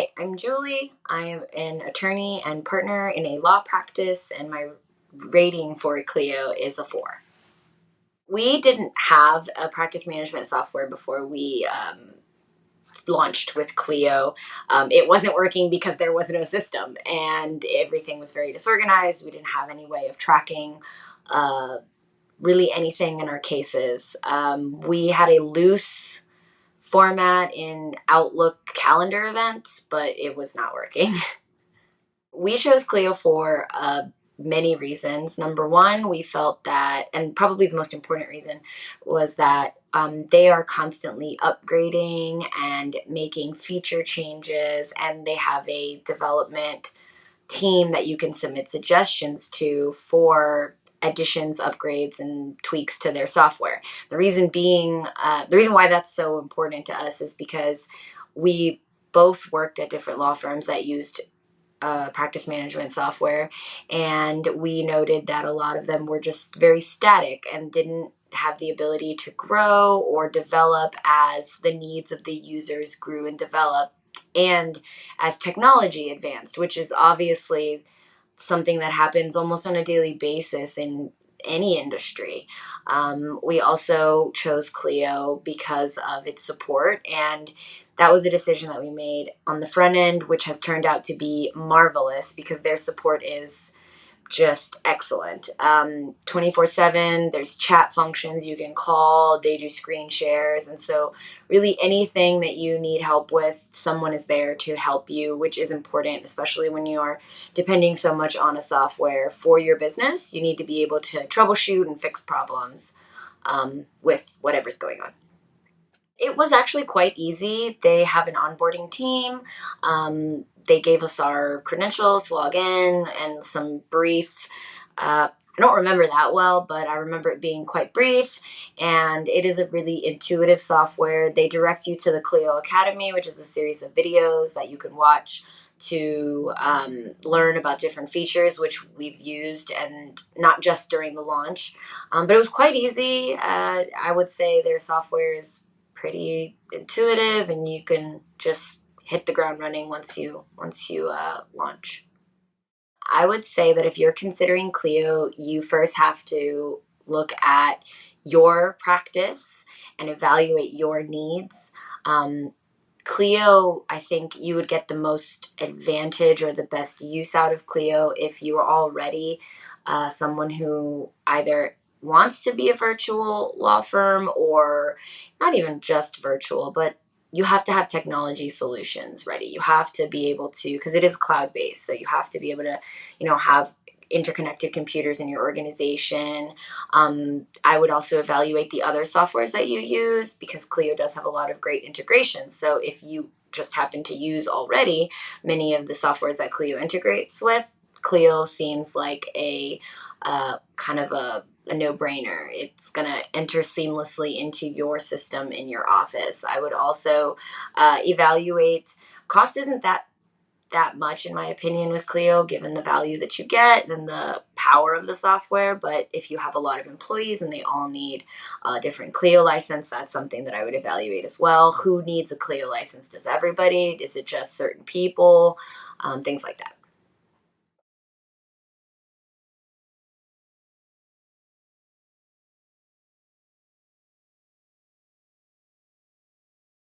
Hi, I'm Julie. I am an attorney and partner in a law practice, and my rating for Clio is a 4. We didn't have a practice management software before we launched with Clio. It wasn't working because there was no system, and everything was very disorganized. We didn't have any way of tracking uh, really anything in our cases. We had a loose format in Outlook calendar events, but it was not working. We chose Clio for many reasons. Number one, we felt that, and probably the most important reason, was that they are constantly upgrading and making feature changes, and they have a development team that you can submit suggestions to for additions, upgrades, and tweaks to their software. The reason why that's so important to us is because we both worked at different law firms that used practice management software, and we noted that a lot of them were just very static and didn't have the ability to grow or develop as the needs of the users grew and developed, and as technology advanced, which is obviously something that happens almost on a daily basis in any industry. We also chose Clio because of its support, and that was a decision that we made on the front end, which has turned out to be marvelous because their support is just excellent. 24/7, there's chat functions you can call, they do screen shares. And so, really, anything that you need help with, someone is there to help you, which is important, especially when you are depending so much on a software for your business. You need to be able to troubleshoot and fix problems with whatever's going on. It was actually quite easy. They have an onboarding team. They gave us our credentials to log in and some brief. I don't remember that well, but I remember it being quite brief. And it is a really intuitive software. They direct you to the Clio Academy, which is a series of videos that you can watch to learn about different features, which we've used, and not just during the launch. But it was quite easy. I would say their software is pretty intuitive, and you can just hit the ground running once you launch. I would say that if you're considering Clio, you first have to look at your practice and evaluate your needs. Clio, I think you would get the most advantage or the best use out of Clio if you are already someone who either wants to be a virtual law firm, or not even just virtual, but you have to have technology solutions ready. You have to be able to, because it is cloud based, so you have to be able to, have interconnected computers in your organization. I would also evaluate the other softwares that you use, because Clio does have a lot of great integrations. So if you just happen to use already many of the softwares that Clio integrates with, Clio seems like a kind of a no-brainer. It's going to enter seamlessly into your system in your office. I would also evaluate cost. Isn't that much, in my opinion, with Clio, given the value that you get and the power of the software. But if you have a lot of employees and they all need a different Clio license, that's something that I would evaluate as well. Who needs a Clio license? Does everybody? Is it just certain people? Things like that.